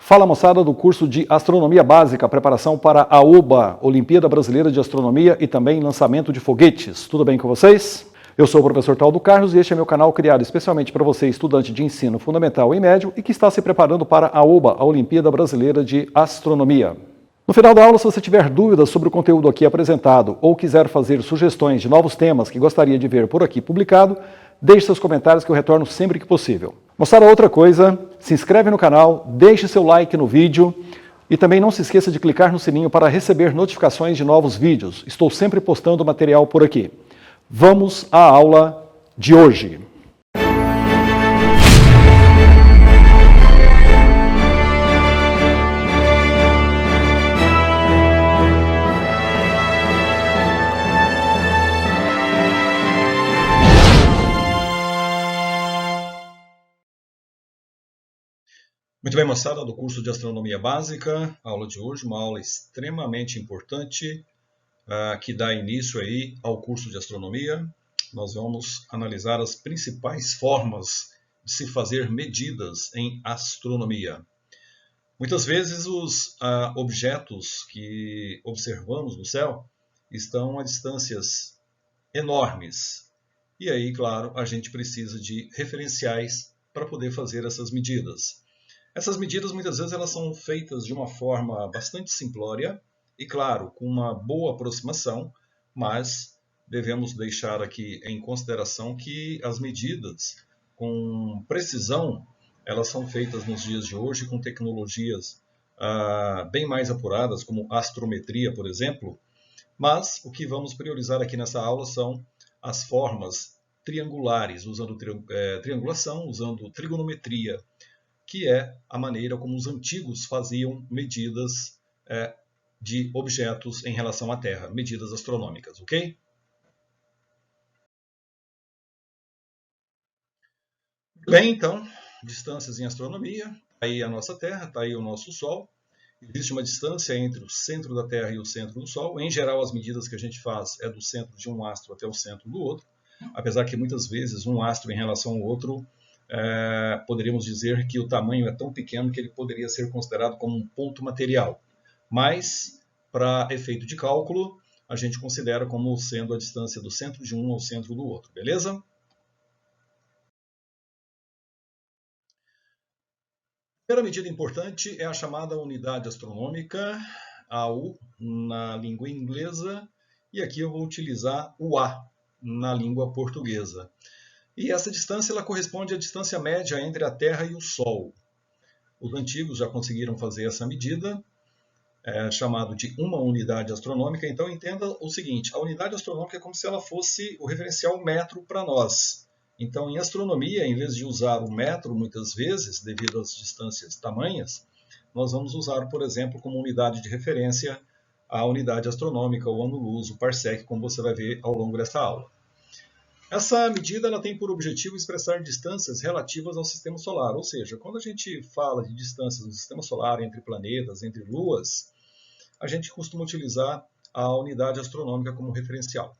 Fala moçada do curso de Astronomia Básica, preparação para a OBA, Olimpíada Brasileira de Astronomia e também lançamento de foguetes. Tudo bem com vocês? Eu sou o professor Taldo Carlos e este é meu canal criado especialmente para você, estudante de ensino fundamental e médio e que está se preparando para a OBA, a Olimpíada Brasileira de Astronomia. No final da aula, se você tiver dúvidas sobre o conteúdo aqui apresentado ou quiser fazer sugestões de novos temas que gostaria de ver por aqui publicado, deixe seus comentários que eu retorno sempre que possível. Moçada, outra coisa, se inscreve no canal, deixe seu like no vídeo e também não se esqueça de clicar no sininho para receber notificações de novos vídeos. Estou sempre postando material por aqui. Vamos à aula de hoje. Muito bem, moçada, do curso de Astronomia Básica, a aula de hoje, uma aula extremamente importante que dá início aí ao curso de Astronomia. Nós vamos analisar as principais formas de se fazer medidas em astronomia. Muitas vezes os objetos que observamos no céu estão a distâncias enormes. E aí, claro, a gente precisa de referenciais para poder fazer essas medidas. Essas medidas, muitas vezes, elas são feitas de uma forma bastante simplória e, claro, com uma boa aproximação, mas devemos deixar aqui em consideração que as medidas com precisão, elas são feitas nos dias de hoje com tecnologias bem mais apuradas, como astrometria, por exemplo, mas o que vamos priorizar aqui nessa aula são as formas triangulares, usando triangulação, usando trigonometria, que é a maneira como os antigos faziam medidas de objetos em relação à Terra, medidas astronômicas, ok? Bem, então, distâncias em astronomia, está aí a nossa Terra, está aí o nosso Sol. Existe uma distância entre o centro da Terra e o centro do Sol. Em geral, as medidas que a gente faz é do centro de um astro até o centro do outro, apesar que muitas vezes um astro em relação ao outro poderíamos dizer que o tamanho é tão pequeno que ele poderia ser considerado como um ponto material. Mas, para efeito de cálculo, a gente considera como sendo a distância do centro de um ao centro do outro, beleza? A primeira medida importante é a chamada unidade astronômica, AU, na língua inglesa, e aqui eu vou utilizar o A, na língua portuguesa. E essa distância ela corresponde à distância média entre a Terra e o Sol. Os antigos já conseguiram fazer essa medida, chamado de uma unidade astronômica. Então entenda o seguinte, a unidade astronômica é como se ela fosse o referencial metro para nós. Então em astronomia, em vez de usar o metro muitas vezes, devido às distâncias tamanhas, nós vamos usar, por exemplo, como unidade de referência a unidade astronômica, o ano-luz, o parsec, como você vai ver ao longo dessa aula. Essa medida ela tem por objetivo expressar distâncias relativas ao sistema solar, ou seja, quando a gente fala de distâncias no sistema solar entre planetas, entre luas, a gente costuma utilizar a unidade astronômica como referencial.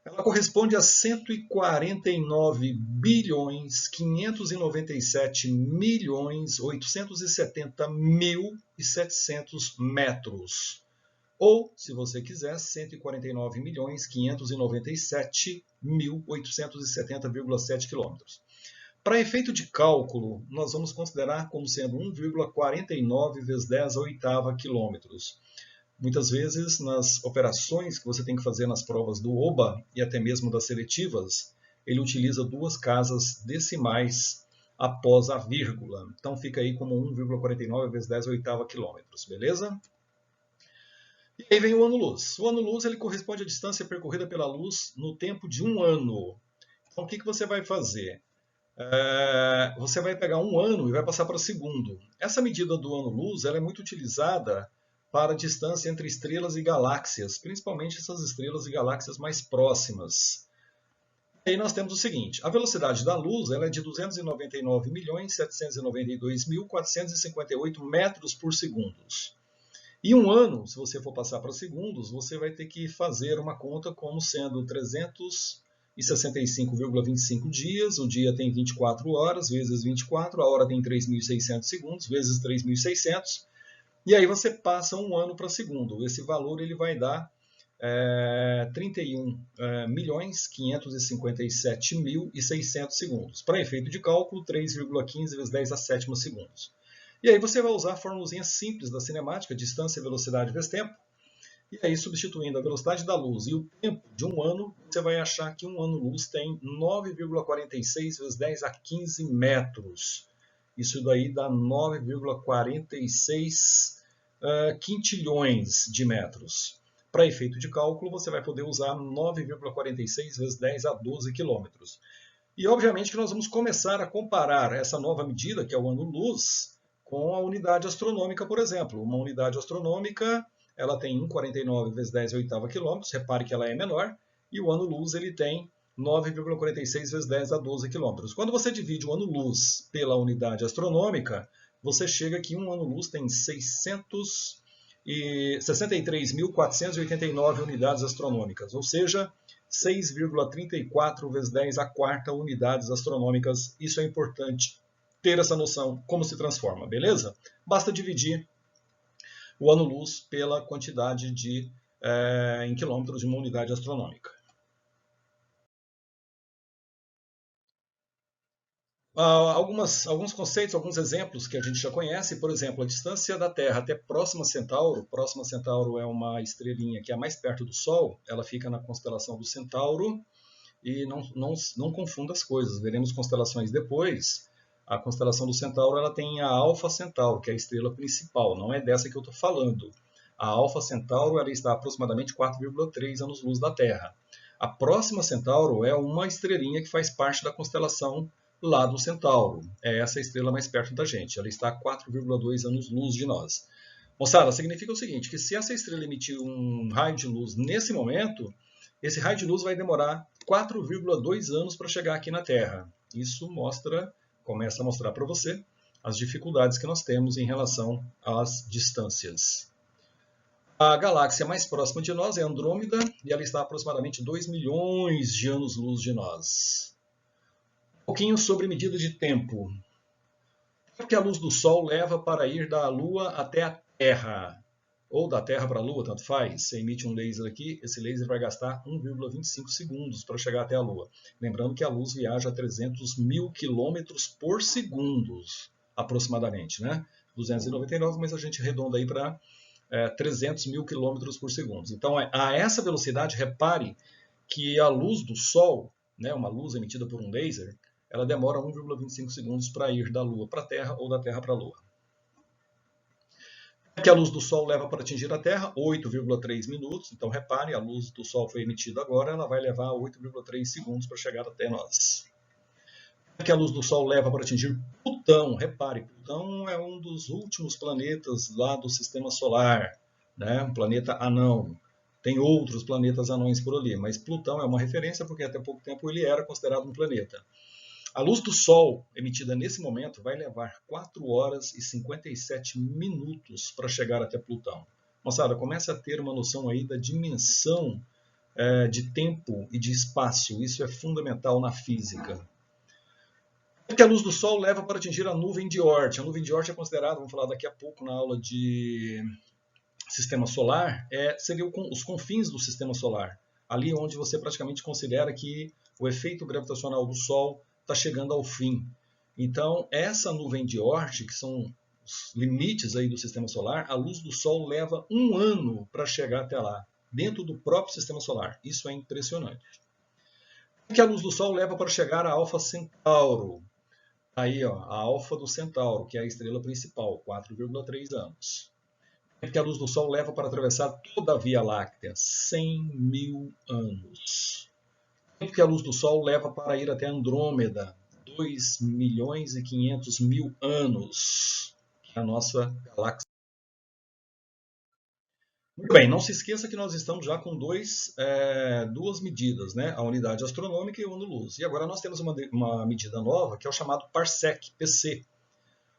Ela corresponde a 149.597.870.700 metros. Ou, se você quiser, 149.597.870,7 km. Para efeito de cálculo, nós vamos considerar como sendo 1,49 vezes 10 a oitava quilômetros. Muitas vezes, nas operações que você tem que fazer nas provas do OBA e até mesmo das seletivas, ele utiliza duas casas decimais após a vírgula. Então, fica aí como 1,49 vezes 10 a oitava quilômetros, beleza? E aí vem o ano-luz. O ano-luz ele corresponde à distância percorrida pela luz no tempo de um ano. Então, o que você vai fazer? Você vai pegar um ano e vai passar para o segundo. Essa medida do ano-luz é muito utilizada para a distância entre estrelas e galáxias, principalmente essas estrelas e galáxias mais próximas. E aí nós temos o seguinte, a velocidade da luz ela é de 299.792.458 metros por segundo. E um ano, se você for passar para segundos, você vai ter que fazer uma conta como sendo 300 e 65,25 dias. O dia tem 24 horas, vezes 24, a hora tem 3.600 segundos, vezes 3.600. E aí você passa um ano para segundo. Esse valor ele vai dar 31.557.600 segundos. Para efeito de cálculo, 3,15 vezes 10 a sétima segundos. E aí você vai usar a formulazinha simples da cinemática, distância, velocidade vezes tempo. E aí, substituindo a velocidade da luz e o tempo de um ano, você vai achar que um ano-luz tem 9,46 vezes 10 a 15 metros. Isso daí dá 9,46 quintilhões de metros. Para efeito de cálculo, você vai poder usar 9,46 vezes 10 a 12 quilômetros. E, obviamente, que nós vamos começar a comparar essa nova medida, que é o ano-luz, com a unidade astronômica, por exemplo. Uma unidade astronômica, ela tem 1,49 vezes 10 a oitava quilômetros, repare que ela é menor, e o ano-luz ele tem 9,46 vezes 10 a 12 quilômetros. Quando você divide o ano-luz pela unidade astronômica, você chega que um ano-luz tem 63.489 unidades astronômicas, ou seja, 6,34 vezes 10 a quarta unidades astronômicas. Isso é importante ter essa noção, como se transforma, beleza? Basta dividir o ano-luz pela quantidade em quilômetros de uma unidade astronômica. Alguns conceitos, alguns exemplos que a gente já conhece, por exemplo, a distância da Terra até Próxima Centauro. Próxima Centauro é uma estrelinha que é mais perto do Sol, ela fica na constelação do Centauro, e não confunda as coisas, veremos constelações depois. A constelação do Centauro ela tem a Alfa Centauro, que é a estrela principal, não é dessa que eu estou falando. A Alfa Centauro ela está a aproximadamente 4,3 anos-luz da Terra. A Próxima Centauro é uma estrelinha que faz parte da constelação lá do Centauro. É essa estrela mais perto da gente. Ela está a 4,2 anos-luz de nós. Moçada, significa o seguinte, que se essa estrela emitir um raio de luz nesse momento, esse raio de luz vai demorar 4,2 anos para chegar aqui na Terra. Isso começa a mostrar para você as dificuldades que nós temos em relação às distâncias. A galáxia mais próxima de nós é Andrômeda, e ela está a aproximadamente 2 milhões de anos-luz de nós. Um pouquinho sobre medida de tempo. O que a luz do Sol leva para ir da Lua até a Terra? Ou da Terra para a Lua, tanto faz. Você emite um laser aqui, esse laser vai gastar 1,25 segundos para chegar até a Lua. Lembrando que a luz viaja a 300.000 quilômetros por segundo, aproximadamente, né? 299, mas a gente arredonda aí para 300.000 quilômetros por segundo. Então, a essa velocidade, repare que a luz do Sol, né, uma luz emitida por um laser, ela demora 1,25 segundos para ir da Lua para a Terra ou da Terra para a Lua. O que a luz do Sol leva para atingir a Terra? 8,3 minutos. Então, repare, a luz do Sol foi emitida agora, ela vai levar 8,3 segundos para chegar até nós. O que a luz do Sol leva para atingir Plutão? Repare, Plutão é um dos últimos planetas lá do Sistema Solar, né? Um planeta anão. Tem outros planetas anões por ali, mas Plutão é uma referência porque até pouco tempo ele era considerado um planeta. A luz do Sol emitida nesse momento vai levar 4 horas e 57 minutos para chegar até Plutão. Moçada, começa a ter uma noção aí da dimensão de tempo e de espaço. Isso é fundamental na física. O que a luz do Sol leva para atingir a nuvem de Oort? A nuvem de Oort é considerada, vamos falar daqui a pouco na aula de Sistema Solar, seriam os confins do Sistema Solar. Ali onde você praticamente considera que o efeito gravitacional do Sol está chegando ao fim. Então, essa nuvem de Oort, que são os limites aí do Sistema Solar, a luz do Sol leva 1 ano para chegar até lá, dentro do próprio Sistema Solar. Isso é impressionante. O que a luz do Sol leva para chegar a Alfa Centauro? Aí, ó, a Alfa do Centauro, que é a estrela principal, 4,3 anos. O que a luz do Sol leva para atravessar toda a Via Láctea? 100.000 anos. O que a luz do Sol leva para ir até Andrômeda? 2.500.000 anos, que é a nossa galáxia. Muito bem, não se esqueça que nós estamos já com duas medidas, né? A unidade astronômica e o ano-luz. E agora nós temos uma medida nova, que é o chamado parsec, PC.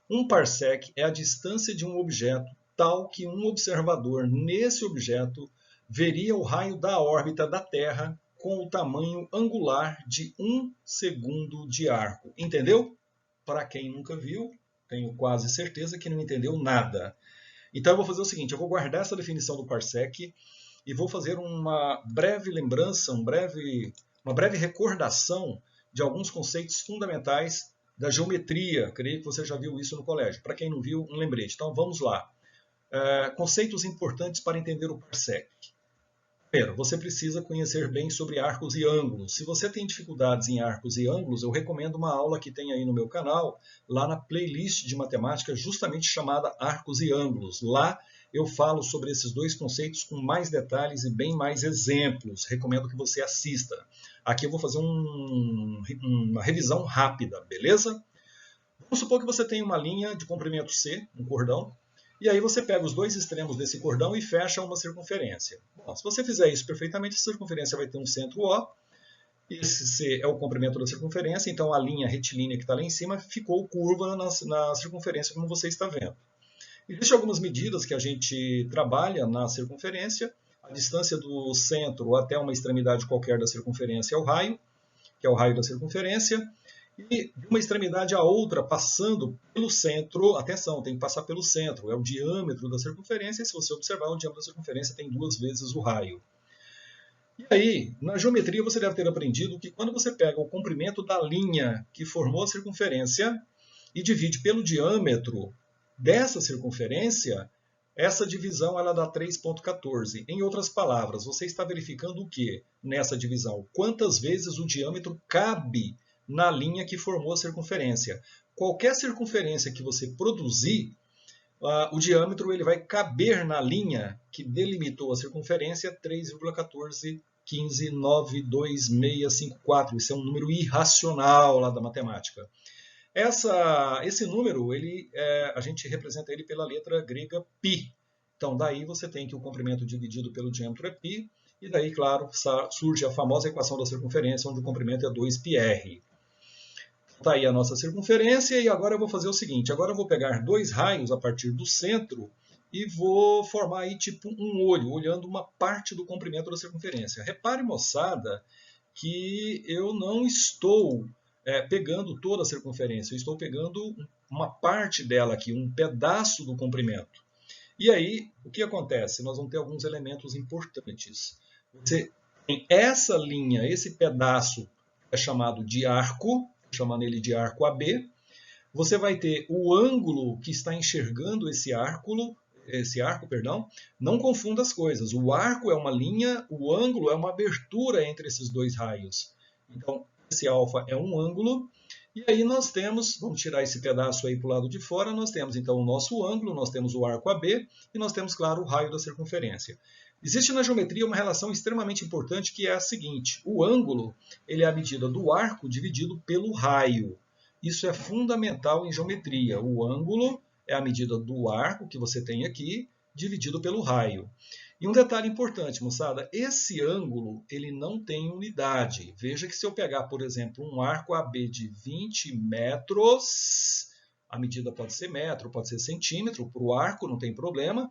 Um parsec é a distância de um objeto tal que um observador nesse objeto veria o raio da órbita da Terra com o tamanho angular de 1 segundo de arco. Entendeu? Para quem nunca viu, tenho quase certeza que não entendeu nada. Então eu vou fazer o seguinte, eu vou guardar essa definição do parsec e vou fazer uma breve lembrança, uma breve recordação de alguns conceitos fundamentais da geometria. Creio que você já viu isso no colégio. Para quem não viu, um lembrete. Então vamos lá. Conceitos importantes para entender o parsec. Primeiro, você precisa conhecer bem sobre arcos e ângulos. Se você tem dificuldades em arcos e ângulos, eu recomendo uma aula que tem aí no meu canal, lá na playlist de matemática, justamente chamada Arcos e Ângulos. Lá eu falo sobre esses dois conceitos com mais detalhes e bem mais exemplos. Recomendo que você assista. Aqui eu vou fazer uma revisão rápida, beleza? Vamos supor que você tem uma linha de comprimento C, um cordão, e aí você pega os dois extremos desse cordão e fecha uma circunferência. Bom, se você fizer isso perfeitamente, a circunferência vai ter um centro O. Esse C é o comprimento da circunferência, então a linha retilínea que está lá em cima ficou curva na circunferência, como você está vendo. Existem algumas medidas que a gente trabalha na circunferência. A distância do centro até uma extremidade qualquer da circunferência é o raio, que é o raio da circunferência. E de uma extremidade a outra, passando pelo centro, atenção, tem que passar pelo centro, é o diâmetro da circunferência, e se você observar, o diâmetro da circunferência tem 2 vezes o raio. E aí, na geometria, você deve ter aprendido que quando você pega o comprimento da linha que formou a circunferência e divide pelo diâmetro dessa circunferência, essa divisão ela dá 3,14. Em outras palavras, você está verificando o que nessa divisão? Quantas vezes o diâmetro cabe na linha que formou a circunferência. Qualquer circunferência que você produzir, o diâmetro ele vai caber na linha que delimitou a circunferência 3,141592654. Isso é um número irracional lá da matemática. Esse número, a gente representa ele pela letra grega π. Então, daí você tem que o comprimento dividido pelo diâmetro é π, e daí, claro, surge a famosa equação da circunferência, onde o comprimento é 2πr. Está aí a nossa circunferência e agora eu vou fazer o seguinte, agora eu vou pegar 2 raios a partir do centro e vou formar aí tipo um olho, olhando uma parte do comprimento da circunferência. Repare, moçada, que eu não estou pegando toda a circunferência, eu estou pegando uma parte dela aqui, um pedaço do comprimento. E aí, o que acontece? Nós vamos ter alguns elementos importantes. Você tem essa linha, esse pedaço é chamado de arco, chamando ele de arco AB. Você vai ter o ângulo que está enxergando esse arco, não confunda as coisas. O arco é uma linha, o ângulo é uma abertura entre esses dois raios. Então, esse alfa é um ângulo. E aí nós temos, vamos tirar esse pedaço aí para o lado de fora, nós temos então o nosso ângulo, nós temos o arco AB e nós temos, claro, o raio da circunferência. Existe na geometria uma relação extremamente importante que é a seguinte: o ângulo ele é a medida do arco dividido pelo raio. Isso é fundamental em geometria. O ângulo é a medida do arco que você tem aqui dividido pelo raio. E um detalhe importante, moçada, esse ângulo ele não tem unidade. Veja que se eu pegar, por exemplo, um arco AB de 20 metros, a medida pode ser metro, pode ser centímetro, para o arco não tem problema.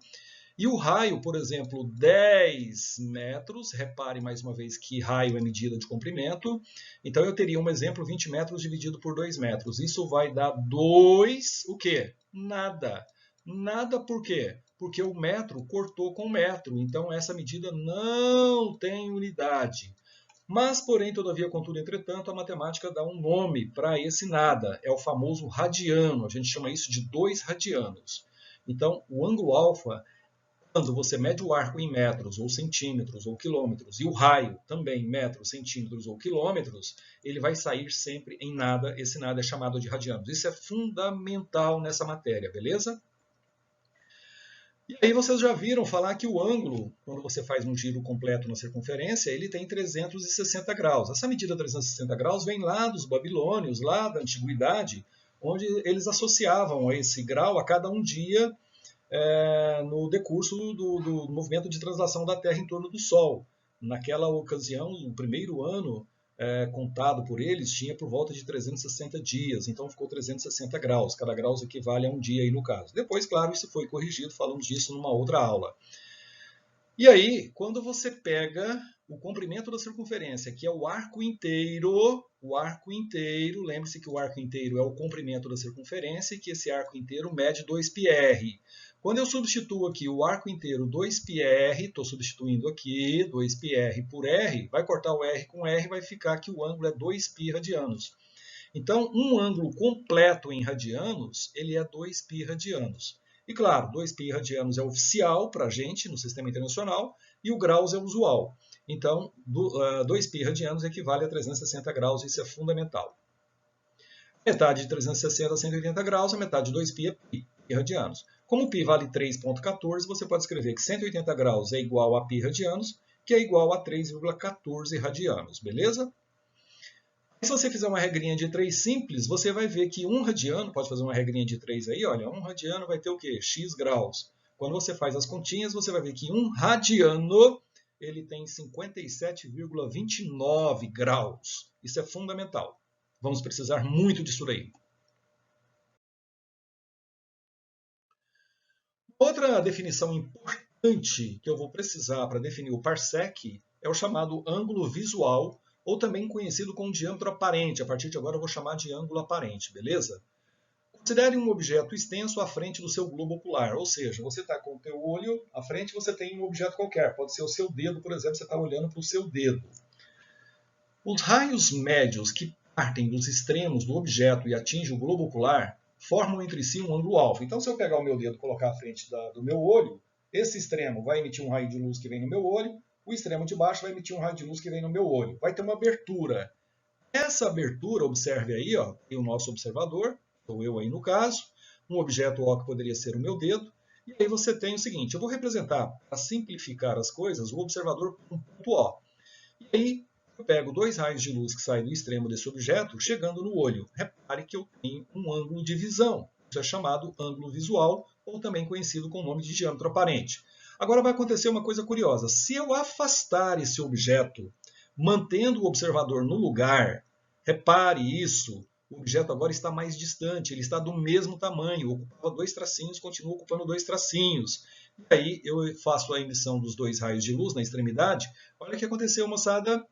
E o raio, por exemplo, 10 metros, repare mais uma vez que raio é medida de comprimento. Então eu teria um exemplo, 20 metros dividido por 2 metros. Isso vai dar 2, o quê? Nada. Nada por quê? Porque o metro cortou com metro, então essa medida não tem unidade. Mas, porém, todavia, contudo, entretanto, a matemática dá um nome para esse nada. É o famoso radiano, a gente chama isso de 2 radianos. Então, o ângulo alfa, quando você mede o arco em metros, ou centímetros, ou quilômetros, e o raio também em metros, centímetros ou quilômetros, ele vai sair sempre em nada. Esse nada é chamado de radianos. Isso é fundamental nessa matéria, beleza? E aí vocês já viram falar que o ângulo, quando você faz um giro completo na circunferência, ele tem 360 graus. Essa medida 360 graus vem lá dos babilônios, lá da antiguidade, onde eles associavam esse grau a cada um dia no decurso do movimento de translação da Terra em torno do Sol. Naquela ocasião, o primeiro ano contado por eles tinha por volta de 360 dias, então ficou 360 graus, cada grau equivale a um dia aí no caso. Depois, claro, isso foi corrigido, falamos disso numa outra aula. E aí, quando você pega o comprimento da circunferência, que é o arco inteiro, lembre-se que o arco inteiro é o comprimento da circunferência e que esse arco inteiro mede 2πr. Quando eu substituo aqui o arco inteiro 2πr, estou substituindo aqui 2πr por r, vai cortar o r com r, vai ficar que o ângulo é 2π radianos. Então, um ângulo completo em radianos, ele é 2π radianos. E claro, 2π radianos é oficial para a gente no sistema internacional e o graus é usual. Então, 2π radianos equivale a 360 graus, isso é fundamental. Metade de 360 a 180 graus, a metade de 2π é π radianos. Como π vale 3,14, você pode escrever que 180 graus é igual a π radianos, que é igual a 3,14 radianos, beleza? Se você fizer uma regrinha de 3 simples, você vai ver que 1 radiano, pode fazer uma regrinha de 3 aí, olha, 1 radiano vai ter o quê? X graus. Quando você faz as continhas, você vai ver que 1 radiano ele tem 57,29 graus. Isso é fundamental. Vamos precisar muito disso daí. Outra definição importante que eu vou precisar para definir o parsec é o chamado ângulo visual, ou também conhecido como diâmetro aparente. A partir de agora eu vou chamar de ângulo aparente, beleza? Considere um objeto extenso à frente do seu globo ocular, ou seja, você está com o teu olho à frente, você tem um objeto qualquer, pode ser o seu dedo, por exemplo, você está olhando para o seu dedo. Os raios médios que partem dos extremos do objeto e atingem o globo ocular formam entre si um ângulo alfa. Então, se eu pegar o meu dedo e colocar à frente do meu olho, esse extremo vai emitir um raio de luz que vem no meu olho, o extremo de baixo vai emitir um raio de luz que vem no meu olho. Vai ter uma abertura. Essa abertura, observe aí, ó, tem o nosso observador, sou eu aí no caso, um objeto O que poderia ser o meu dedo, e aí você tem o seguinte, eu vou representar, para simplificar as coisas, o observador com um ponto O. E aí eu pego 2 raios de luz que saem do extremo desse objeto, chegando no olho. Repare que eu tenho um ângulo de visão. Isso é chamado ângulo visual, ou também conhecido com o nome de diâmetro aparente. Agora vai acontecer uma coisa curiosa. Se eu afastar esse objeto, mantendo o observador no lugar, repare isso, o objeto agora está mais distante, ele está do mesmo tamanho, ocupava 2 tracinhos, continua ocupando 2 tracinhos. E aí eu faço a emissão dos 2 raios de luz na extremidade. Olha o que aconteceu, moçada.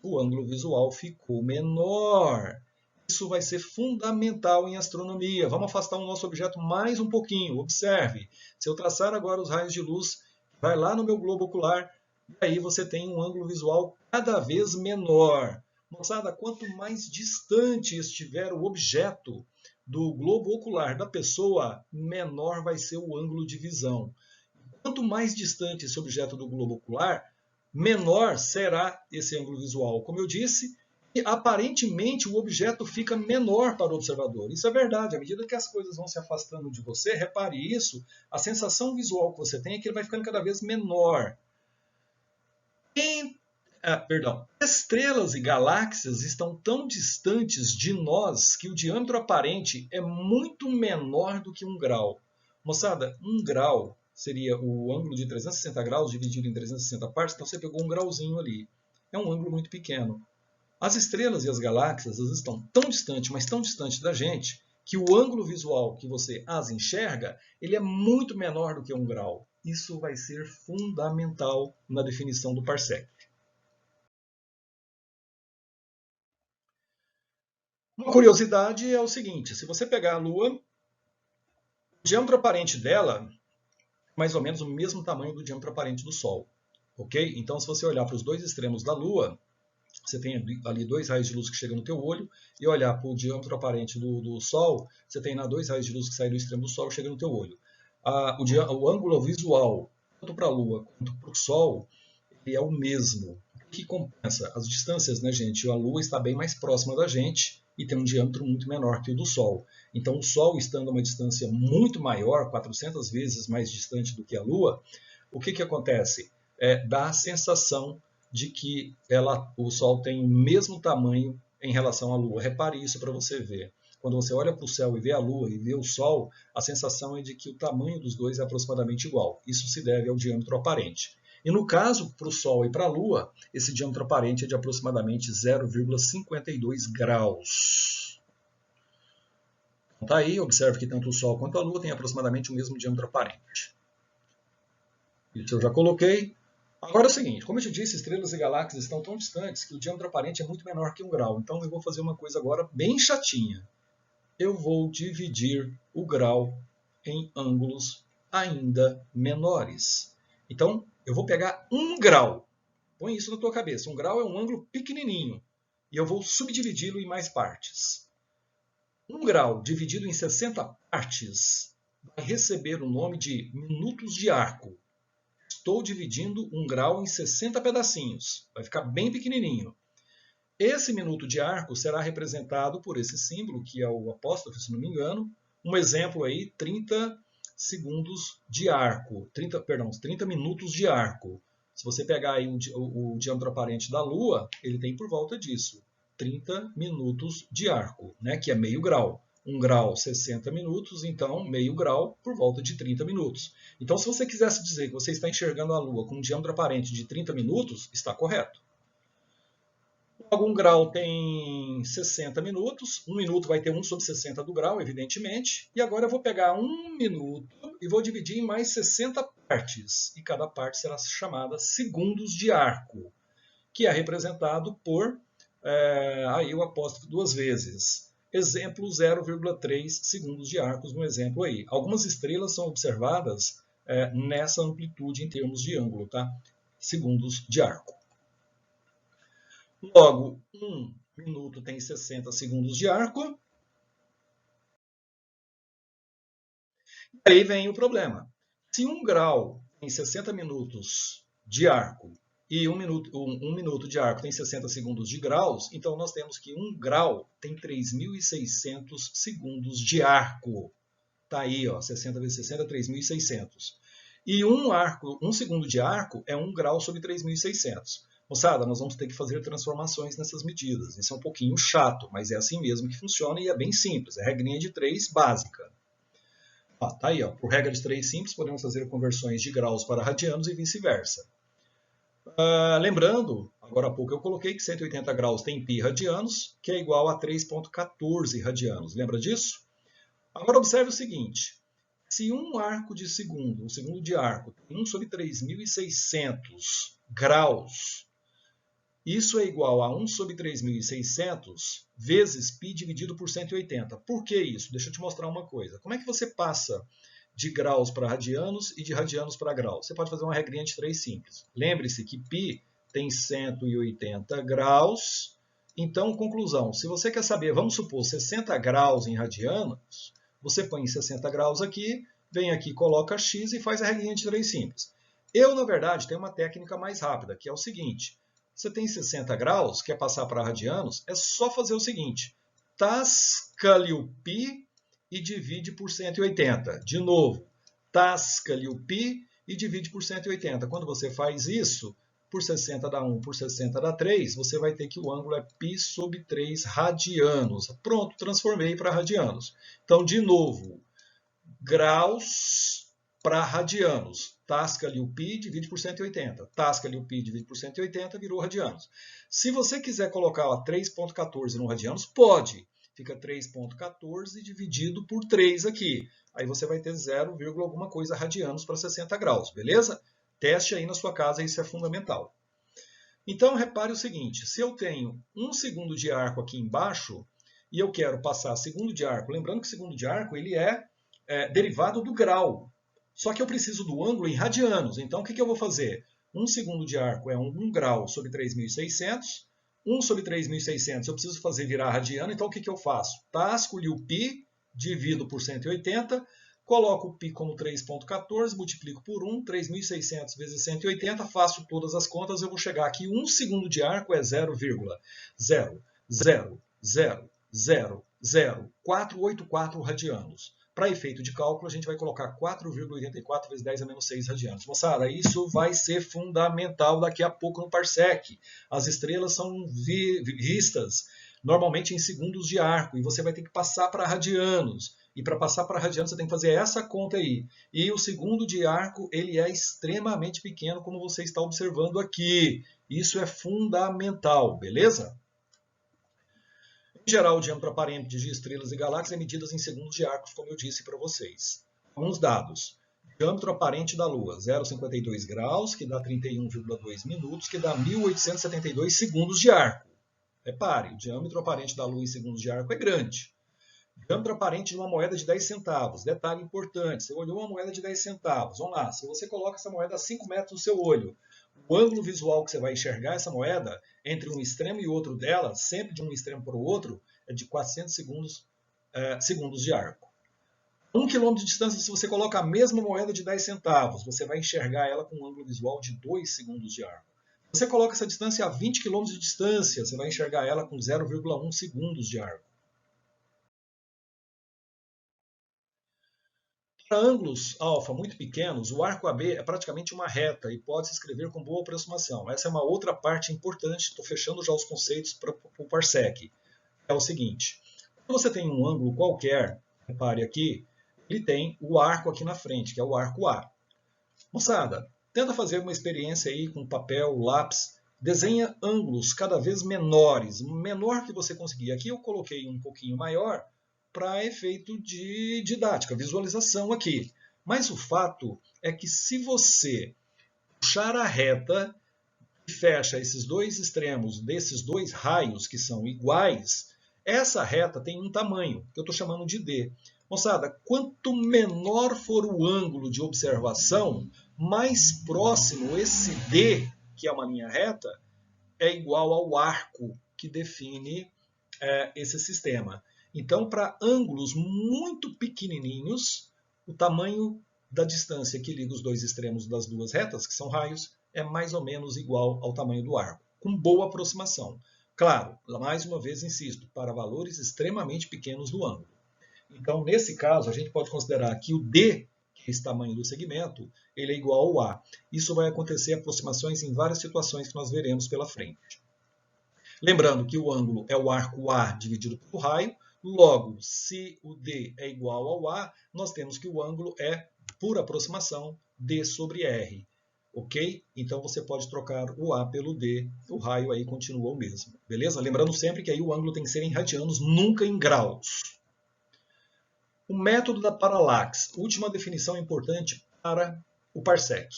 O ângulo visual ficou menor. Isso vai ser fundamental em astronomia. Vamos afastar o nosso objeto mais um pouquinho. Observe. Se eu traçar agora os raios de luz, vai lá no meu globo ocular, e aí você tem um ângulo visual cada vez menor. Moçada, quanto mais distante estiver o objeto do globo ocular da pessoa, menor vai ser o ângulo de visão. Quanto mais distante esse objeto do globo ocular, menor será esse ângulo visual. Como eu disse, aparentemente o objeto fica menor para o observador. Isso é verdade. À medida que as coisas vão se afastando de você, repare isso, a sensação visual que você tem é que ele vai ficando cada vez menor. Estrelas e galáxias estão tão distantes de nós que o diâmetro aparente é muito menor do que 1 grau. Moçada, 1 grau seria o ângulo de 360 graus dividido em 360 partes, então você pegou um grauzinho ali. É um ângulo muito pequeno. As estrelas e as galáxias elas estão tão distantes, mas tão distantes da gente, que o ângulo visual que você as enxerga, ele é muito menor do que 1 grau. Isso vai ser fundamental na definição do parsec. Uma curiosidade é o seguinte, se você pegar a Lua, o diâmetro aparente dela mais ou menos o mesmo tamanho do diâmetro aparente do Sol. Ok? Então, se você olhar para os 2 extremos da Lua, você tem ali 2 raios de luz que chegam no teu olho, e olhar para o diâmetro aparente do Sol, você tem 2 raios de luz que saem do extremo do Sol e chegam no teu olho. O ângulo visual, tanto para a Lua quanto para o Sol, ele é o mesmo. O que compensa? As distâncias, né, gente? A Lua está bem mais próxima da gente, e tem um diâmetro muito menor que o do Sol. Então, o Sol, estando a uma distância muito maior, 400 vezes mais distante do que a Lua, o que acontece? Dá a sensação de que o Sol tem o mesmo tamanho em relação à Lua. Repare isso para você ver. Quando você olha para o céu e vê a Lua e vê o Sol, a sensação é de que o tamanho dos dois é aproximadamente igual. Isso se deve ao diâmetro aparente. E no caso, para o Sol e para a Lua, esse diâmetro aparente é de aproximadamente 0,52 graus. Então tá aí, observe que tanto o Sol quanto a Lua têm aproximadamente o mesmo diâmetro aparente. Isso eu já coloquei. Agora é o seguinte, como eu te disse, estrelas e galáxias estão tão distantes que o diâmetro aparente é muito menor que 1 grau. Então eu vou fazer uma coisa agora bem chatinha. Eu vou dividir o grau em ângulos ainda menores. Então, eu vou pegar 1 grau. Põe isso na tua cabeça. 1 grau é um ângulo pequenininho. E eu vou subdividi-lo em mais partes. 1 grau dividido em 60 partes vai receber o nome de minutos de arco. Estou dividindo 1 grau em 60 pedacinhos. Vai ficar bem pequenininho. Esse minuto de arco será representado por esse símbolo, que é o apóstrofo, se não me engano. Um exemplo aí, 30 segundos de arco. 30 minutos de arco. Se você pegar aí o diâmetro aparente da Lua, ele tem por volta disso. 30 minutos de arco, né, que é meio grau. 1 grau, 60 minutos, então meio grau por volta de 30 minutos. Então, se você quisesse dizer que você está enxergando a Lua com um diâmetro aparente de 30 minutos, está correto. Logo, 1 grau tem 60 minutos. 1 minuto vai ter 1 sobre 60 do grau, evidentemente. E agora eu vou pegar 1 minuto e vou dividir em mais 60 partes. E cada parte será chamada segundos de arco, que é representado por aí o apóstrofo 2 vezes. Exemplo, 0,3 segundos de arcos no exemplo aí. Algumas estrelas são observadas nessa amplitude em termos de ângulo, tá? Segundos de arco. Logo, 1 minuto tem 60 segundos de arco. E aí vem o problema. Se 1 grau tem 60 minutos de arco e 1 minuto de arco tem 60 segundos de graus, então nós temos que 1 grau tem 3.600 segundos de arco. Está aí, ó, 60 vezes 60, 3.600. E 1 segundo de arco é 1 grau sobre 3.600. Moçada, nós vamos ter que fazer transformações nessas medidas. Isso é um pouquinho chato, mas é assim mesmo que funciona e é bem simples. É regrinha de 3 básica. Tá aí, ó. Por regra de 3 simples, podemos fazer conversões de graus para radianos e vice-versa. Lembrando, agora há pouco eu coloquei que 180 graus tem π radianos, que é igual a 3,14 radianos. Lembra disso? Agora observe o seguinte. Se um arco de segundo, um segundo de arco, tem 1 sobre 3.600 graus, isso é igual a 1 sobre 3.600 vezes π dividido por 180. Por que isso? Deixa eu te mostrar uma coisa. Como é que você passa de graus para radianos e de radianos para graus? Você pode fazer uma regrinha de 3 simples. Lembre-se que π tem 180 graus. Então, conclusão, se você quer saber, vamos supor, 60 graus em radianos, você põe 60 graus aqui, vem aqui, coloca x e faz a regrinha de 3 simples. Eu, na verdade, tenho uma técnica mais rápida, que é o seguinte. Você tem 60 graus, quer passar para radianos, é só fazer o seguinte. Tasca-lhe o π e divide por 180. De novo, tasca-lhe o π e divide por 180. Quando você faz isso, por 60 dá 1, por 60 dá 3, você vai ter que o ângulo é π sobre 3 radianos. Pronto, transformei para radianos. Então, de novo, graus para radianos. Tasca-lhe o π, divide por 180. Tasca-lhe o π, divide por 180, virou radianos. Se você quiser colocar 3,14 no radianos, pode. Fica 3,14 dividido por 3 aqui. Aí você vai ter 0, alguma coisa radianos para 60 graus, beleza? Teste aí na sua casa, isso é fundamental. Então, repare o seguinte. Se eu tenho 1 segundo de arco aqui embaixo e eu quero passar segundo de arco, lembrando que segundo de arco ele é derivado do grau. Só que eu preciso do ângulo em radianos. Então, o que eu vou fazer? 1 segundo de arco é 1 grau sobre 3.600. 1 sobre 3.600 eu preciso fazer virar radiano. Então, o que eu faço? Tasco-lhe o π, divido por 180, coloco o π como 3,14, multiplico por 1, 3.600 vezes 180, faço todas as contas, eu vou chegar aqui. 1 segundo de arco é 0,0000484 radianos. Para efeito de cálculo, a gente vai colocar 4,84 vezes 10 a menos 6 radianos. Moçada, isso vai ser fundamental daqui a pouco no Parsec. As estrelas são vistas normalmente em segundos de arco, e você vai ter que passar para radianos. E para passar para radianos, você tem que fazer essa conta aí. E o segundo de arco, ele é extremamente pequeno, como você está observando aqui. Isso é fundamental, beleza? Em geral, o diâmetro aparente de estrelas e galáxias é medido em segundos de arcos, como eu disse para vocês. Alguns dados. Diâmetro aparente da Lua, 0,52 graus, que dá 31,2 minutos, que dá 1.872 segundos de arco. Repare, o diâmetro aparente da Lua em segundos de arco é grande. Diâmetro aparente de uma moeda de 10 centavos. Detalhe importante, você olhou uma moeda de 10 centavos. Vamos lá, se você coloca essa moeda a 5 metros do seu olho, o ângulo visual que você vai enxergar essa moeda, entre um extremo e outro dela, sempre de um extremo para o outro, é de 400 segundos de arco. 1 quilômetro de distância, se você coloca a mesma moeda de 10 centavos, você vai enxergar ela com um ângulo visual de 2 segundos de arco. Se você coloca essa distância a 20 quilômetros de distância, você vai enxergar ela com 0,1 segundos de arco. Para ângulos alfa muito pequenos, o arco AB é praticamente uma reta e pode se escrever com boa aproximação. Essa é uma outra parte importante, estou fechando já os conceitos para o parsec. É o seguinte, quando você tem um ângulo qualquer, repare aqui, ele tem o arco aqui na frente, que é o arco A. Moçada, tenta fazer uma experiência aí com papel, lápis, desenha ângulos cada vez menores, menor que você conseguir. Aqui eu coloquei um pouquinho maior para efeito de didática, visualização aqui. Mas o fato é que se você puxar a reta e fecha esses dois extremos desses dois raios que são iguais, essa reta tem um tamanho, que eu estou chamando de D. Moçada, quanto menor for o ângulo de observação, mais próximo esse D, que é uma linha reta, é igual ao arco que define esse sistema. Então, para ângulos muito pequenininhos, o tamanho da distância que liga os dois extremos das duas retas, que são raios, é mais ou menos igual ao tamanho do arco, com boa aproximação. Claro, mais uma vez insisto, para valores extremamente pequenos do ângulo. Então, nesse caso, a gente pode considerar que o D, que é esse tamanho do segmento, ele é igual ao A. Isso vai acontecer aproximações em várias situações que nós veremos pela frente. Lembrando que o ângulo é o arco A dividido pelo raio, logo, se o D é igual ao A, nós temos que o ângulo é, por aproximação, D sobre R. Ok? Então você pode trocar o A pelo D, o raio aí continua o mesmo. Beleza? Lembrando sempre que aí o ângulo tem que ser em radianos, nunca em graus. O método da paralaxe, última definição importante para o parsec.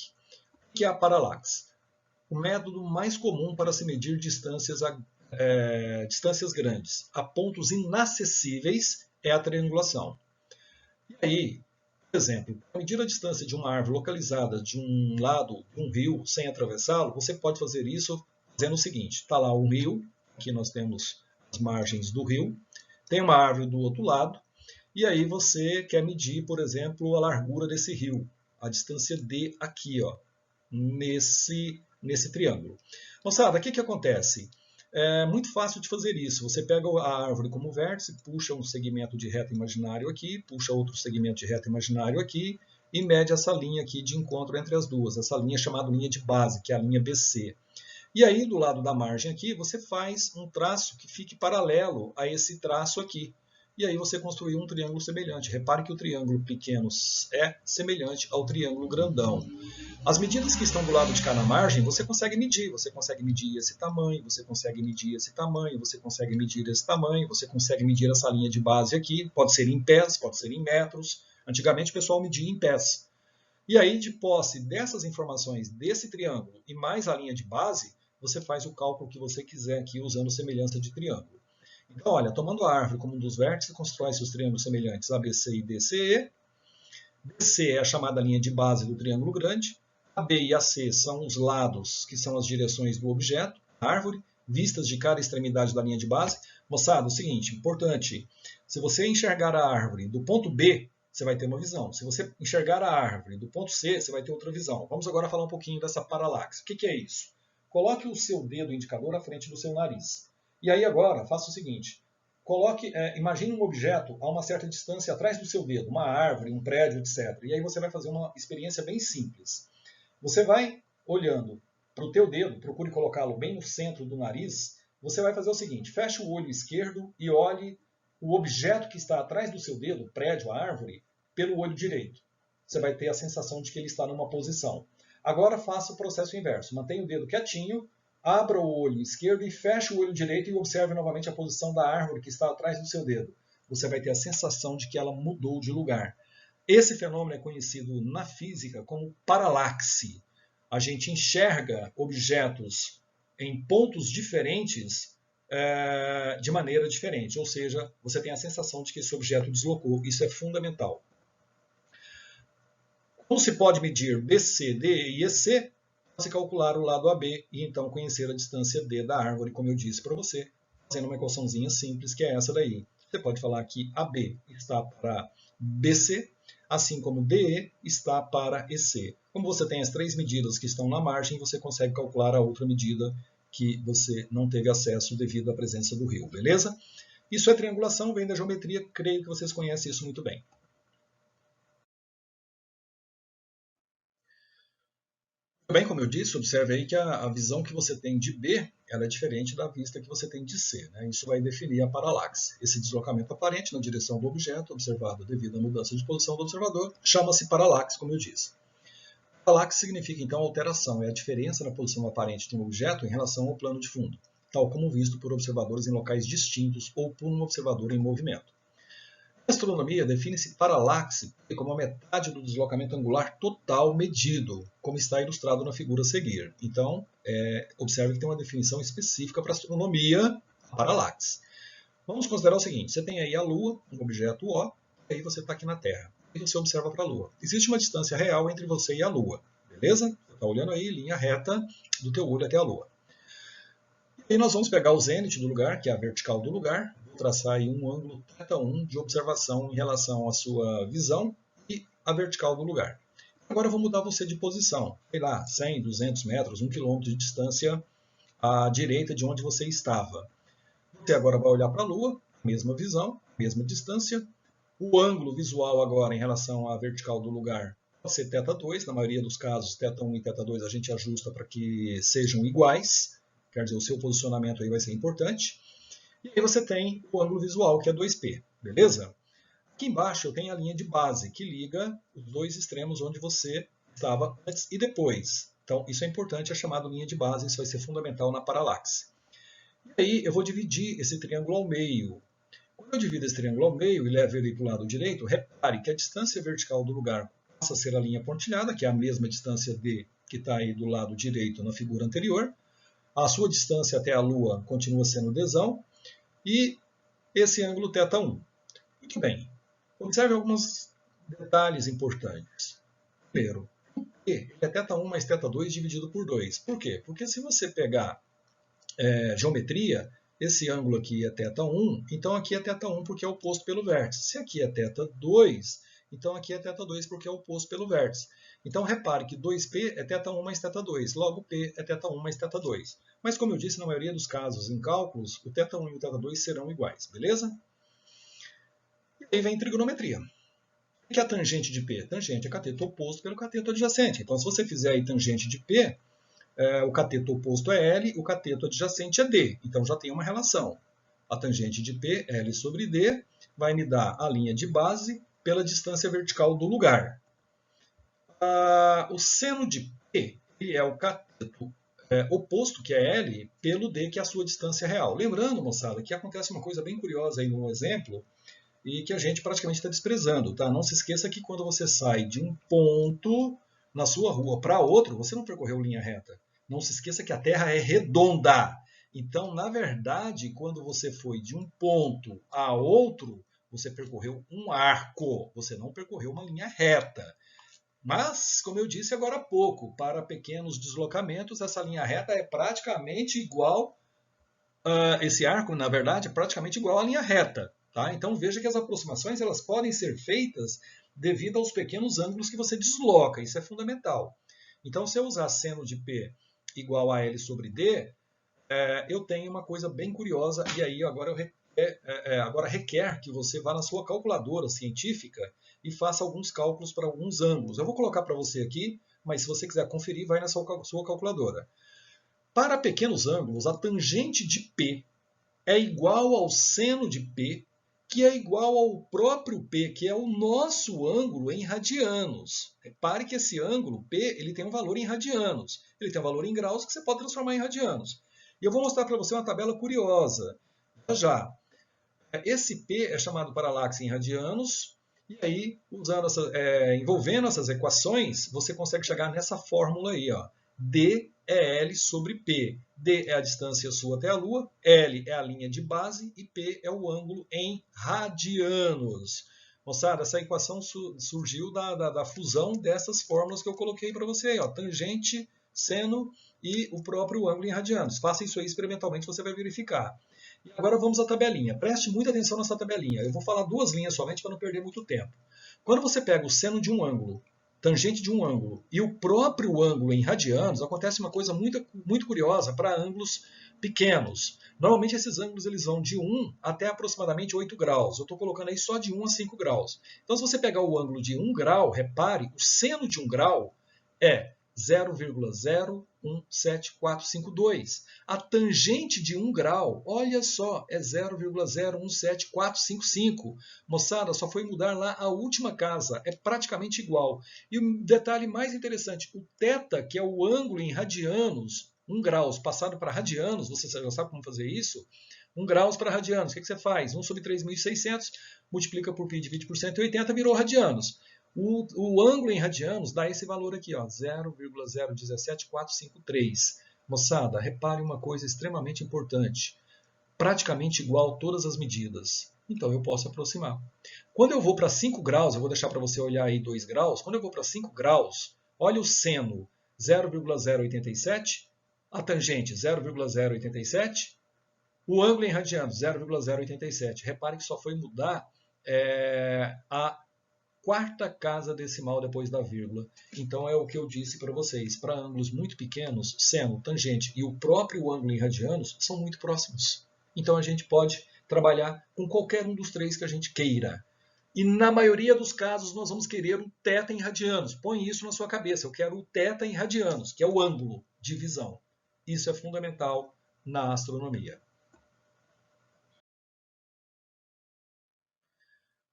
O que é a paralaxe? O método mais comum para se medir distâncias grandes a pontos inacessíveis é a triangulação. E aí, por exemplo, para medir a distância de uma árvore localizada de um lado de um rio sem atravessá-lo, você pode fazer isso fazendo o seguinte: está lá um rio, aqui nós temos as margens do rio, tem uma árvore do outro lado, e aí você quer medir, por exemplo, a largura desse rio, a distância D aqui, ó, nesse triângulo. Moçada, o que acontece? É muito fácil de fazer isso. Você pega a árvore como vértice, puxa um segmento de reta imaginário aqui, puxa outro segmento de reta imaginário aqui e mede essa linha aqui de encontro entre as duas. Essa linha é chamada linha de base, que é a linha BC. E aí, do lado da margem aqui, você faz um traço que fique paralelo a esse traço aqui. E aí você construiu um triângulo semelhante. Repare que o triângulo pequeno é semelhante ao triângulo grandão. As medidas que estão do lado de cá na margem, você consegue medir. Você consegue medir esse tamanho, você consegue medir esse tamanho, você consegue medir esse tamanho, você consegue medir essa linha de base aqui. Pode ser em pés, pode ser em metros. Antigamente o pessoal media em pés. E aí, de posse dessas informações desse triângulo e mais a linha de base, você faz o cálculo que você quiser aqui usando semelhança de triângulo. Então, olha, tomando a árvore como um dos vértices, constrói-se os triângulos semelhantes ABC e DCE. BC é a chamada linha de base do triângulo grande. AB e AC são os lados, que são as direções do objeto, a árvore, vistas de cada extremidade da linha de base. Moçada, é o seguinte, importante, se você enxergar a árvore do ponto B, você vai ter uma visão. Se você enxergar a árvore do ponto C, você vai ter outra visão. Vamos agora falar um pouquinho dessa paralaxe. O que é isso? Coloque o seu dedo indicador à frente do seu nariz. E aí agora, faça o seguinte, imagine um objeto a uma certa distância atrás do seu dedo, uma árvore, um prédio, etc. E aí você vai fazer uma experiência bem simples. Você vai olhando para o teu dedo, procure colocá-lo bem no centro do nariz, você vai fazer o seguinte, feche o olho esquerdo e olhe o objeto que está atrás do seu dedo, o prédio, a árvore, pelo olho direito. Você vai ter a sensação de que ele está numa posição. Agora faça o processo inverso, mantenha o dedo quietinho, abra o olho esquerdo e feche o olho direito e observe novamente a posição da árvore que está atrás do seu dedo. Você vai ter a sensação de que ela mudou de lugar. Esse fenômeno é conhecido na física como paralaxe. A gente enxerga objetos em pontos diferentes de maneira diferente, ou seja, você tem a sensação de que esse objeto deslocou. Isso é fundamental. Como se pode medir BC, DE e EC, se calcular o lado AB e então conhecer a distância D da árvore, como eu disse para você, fazendo uma equaçãozinha simples, que é essa daí. Você pode falar que AB está para BC, assim como DE está para EC. Como você tem as três medidas que estão na margem, você consegue calcular a outra medida que você não teve acesso devido à presença do rio, beleza? Isso é triangulação, vem da geometria, creio que vocês conhecem isso muito bem. Bem, como eu disse, observe aí que a visão que você tem de B ela é diferente da vista que você tem de C. Né? Isso vai definir a paralaxe. Esse deslocamento aparente na direção do objeto, observado devido à mudança de posição do observador, chama-se paralaxe, como eu disse. Paralaxe significa, então, alteração, é a diferença na posição aparente de um objeto em relação ao plano de fundo, tal como visto por observadores em locais distintos ou por um observador em movimento. Na astronomia, define-se paralaxe como a metade do deslocamento angular total medido, como está ilustrado na figura a seguir. Então, observe que tem uma definição específica para a astronomia, a paralaxe. Vamos considerar o seguinte, você tem aí a Lua, um objeto O, e aí você está aqui na Terra, e você observa para a Lua. Existe uma distância real entre você e a Lua, beleza? Você está olhando aí, linha reta do teu olho até a Lua. E aí nós vamos pegar o zênite do lugar, que é a vertical do lugar, traçar aí um ângulo θ1 de observação em relação à sua visão e a vertical do lugar. Agora eu vou mudar você de posição, sei lá, 100, 200 metros, 1 km de distância à direita de onde você estava. Você agora vai olhar para a Lua, mesma visão, mesma distância. O ângulo visual agora em relação à vertical do lugar pode ser θ2, na maioria dos casos θ1 e θ2 a gente ajusta para que sejam iguais, quer dizer, o seu posicionamento aí vai ser importante. E aí você tem o ângulo visual, que é 2π, beleza? Aqui embaixo eu tenho a linha de base, que liga os dois extremos onde você estava antes e depois. Então, isso é importante, é chamado linha de base, isso vai ser fundamental na paralaxe. E aí eu vou dividir esse triângulo ao meio. Quando eu divido esse triângulo ao meio e levo ele para o lado direito, repare que a distância vertical do lugar passa a ser a linha pontilhada, que é a mesma distância D que está aí do lado direito na figura anterior. A sua distância até a Lua continua sendo Dzão. E esse ângulo θ1. Muito bem. Observe alguns detalhes importantes. Primeiro, P é θ1 mais θ2 dividido por 2. Por quê? Porque se você pegar geometria, esse ângulo aqui é θ1, então aqui é θ1 porque é oposto pelo vértice. Se aqui é θ2, então aqui é θ2 porque é oposto pelo vértice. Então repare que 2π é θ1 mais θ2, logo P é θ1 mais θ2. Mas como eu disse, na maioria dos casos em cálculos, o θ1 e o θ2 serão iguais, beleza? E aí vem trigonometria. O que é a tangente de P? Tangente é cateto oposto pelo cateto adjacente. Então se você fizer aí tangente de P, o cateto oposto é L, o cateto adjacente é D. Então já tem uma relação. A tangente de P, L sobre D, vai me dar a linha de base pela distância vertical do lugar. O seno de P é o cateto oposto, que é L, pelo D, que é a sua distância real. Lembrando, moçada, que acontece uma coisa bem curiosa aí no exemplo, e que a gente praticamente está desprezando. Tá? Não se esqueça que quando você sai de um ponto na sua rua para outro, você não percorreu linha reta. Não se esqueça que a Terra é redonda. Então, na verdade, quando você foi de um ponto a outro, você percorreu um arco, você não percorreu uma linha reta. Mas, como eu disse agora há pouco, para pequenos deslocamentos, essa linha reta é praticamente igual, esse arco, na verdade, é praticamente igual à linha reta. Tá? Então, veja que as aproximações elas podem ser feitas devido aos pequenos ângulos que você desloca, isso é fundamental. Então, se eu usar seno de P igual a L sobre D, eu tenho uma coisa bem curiosa, e aí agora requer que você vá na sua calculadora científica e faça alguns cálculos para alguns ângulos. Eu vou colocar para você aqui, mas se você quiser conferir, vai na sua calculadora. Para pequenos ângulos, a tangente de P é igual ao seno de P, que é igual ao próprio P, que é o nosso ângulo em radianos. Repare que esse ângulo P ele tem um valor em radianos. Ele tem um valor em graus que você pode transformar em radianos. E eu vou mostrar para você uma tabela curiosa. Já. Esse P é chamado paralaxe em radianos E aí, envolvendo essas equações, você consegue chegar nessa fórmula aí, ó. D é L sobre P. D é a distância sua até a Lua, L é a linha de base e P é o ângulo em radianos. Moçada, essa equação surgiu da fusão dessas fórmulas que eu coloquei para você aí, ó. Tangente, seno e o próprio ângulo em radianos. Faça isso aí experimentalmente, você vai verificar. E agora vamos à tabelinha. Preste muita atenção nessa tabelinha. Eu vou falar duas linhas somente para não perder muito tempo. Quando você pega o seno de um ângulo, tangente de um ângulo e o próprio ângulo em radianos, acontece uma coisa muito curiosa para ângulos pequenos. Normalmente esses ângulos eles vão de 1 até aproximadamente 8 graus. Eu estou colocando aí só de 1 a 5 graus. Então se você pegar o ângulo de 1 grau, repare, o seno de 1 grau é 0,017452. A tangente de 1 grau, olha só, é 0,017455. Moçada, só foi mudar lá a última casa, é praticamente igual. E um detalhe mais interessante, o θ, que é o ângulo em radianos, 1 graus passado para radianos, você já sabe como fazer isso? 1 graus para radianos, o que você faz? 1 sobre 3.600, multiplica por π, divide por 180, virou radianos. O ângulo em radianos dá esse valor aqui, 0,017453. Moçada, repare uma coisa extremamente importante. Praticamente igual a todas as medidas. Então eu posso aproximar. Quando eu vou para 5 graus, eu vou deixar para você olhar aí 2 graus. Quando eu vou para 5 graus, olha o seno 0,087, a tangente 0,087, o ângulo em radianos 0,087. Repare que só foi mudar a quarta casa decimal depois da vírgula. Então é o que eu disse para vocês. Para ângulos muito pequenos, seno, tangente e o próprio ângulo em radianos são muito próximos. Então a gente pode trabalhar com qualquer um dos três que a gente queira. E na maioria dos casos nós vamos querer o θ em radianos. Põe isso na sua cabeça. Eu quero o θ em radianos, que é o ângulo de visão. Isso é fundamental na astronomia.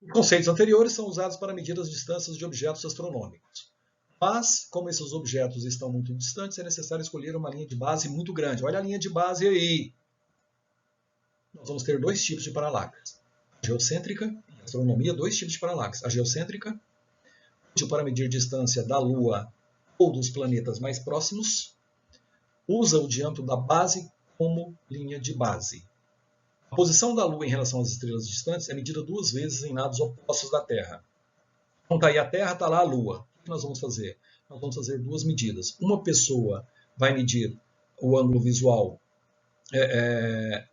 Os conceitos anteriores são usados para medir as distâncias de objetos astronômicos. Mas, como esses objetos estão muito distantes, é necessário escolher uma linha de base muito grande. Olha a linha de base aí. Nós vamos ter dois tipos de paralaxe. A geocêntrica, em astronomia, dois tipos de paralaxe. A geocêntrica, útil para medir distância da Lua ou dos planetas mais próximos, usa o diâmetro da base como linha de base. A posição da Lua em relação às estrelas distantes é medida duas vezes em lados opostos da Terra. Então está aí a Terra, está lá a Lua. O que nós vamos fazer? Nós vamos fazer duas medidas. Uma pessoa vai medir o ângulo visual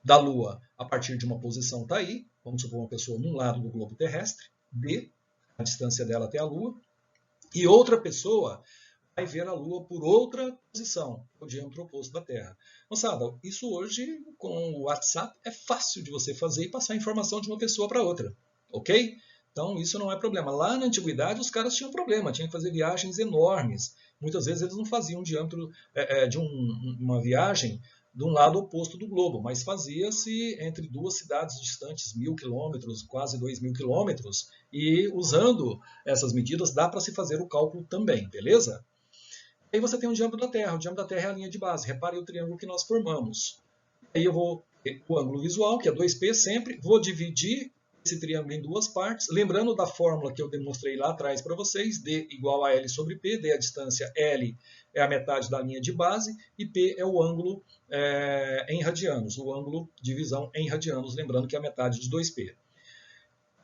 da Lua a partir de uma posição, está aí. Vamos supor uma pessoa num lado do globo terrestre, D, a distância dela até a Lua. E outra pessoa vai ver a Lua por outra posição, o diâmetro oposto da Terra. Moçada, isso hoje, com o WhatsApp, é fácil de você fazer e passar informação de uma pessoa para outra, ok? Então, isso não é problema. Lá na antiguidade, os caras tinham problema, tinham que fazer viagens enormes. Muitas vezes eles não faziam um diâmetro de uma viagem de um lado oposto do globo, mas fazia-se entre duas cidades distantes 1.000 quilômetros, quase 2.000 quilômetros, e usando essas medidas dá para se fazer o cálculo também, beleza? Aí você tem o diâmetro da Terra. O diâmetro da Terra é a linha de base. Repare o triângulo que nós formamos. Aí eu vou ter o ângulo visual, que é 2π sempre. Vou dividir esse triângulo em duas partes. Lembrando da fórmula que eu demonstrei lá atrás para vocês. D igual a L sobre P. D é a distância, L é a metade da linha de base. E P é o ângulo em radianos. O ângulo de visão em radianos. Lembrando que é a metade de 2π.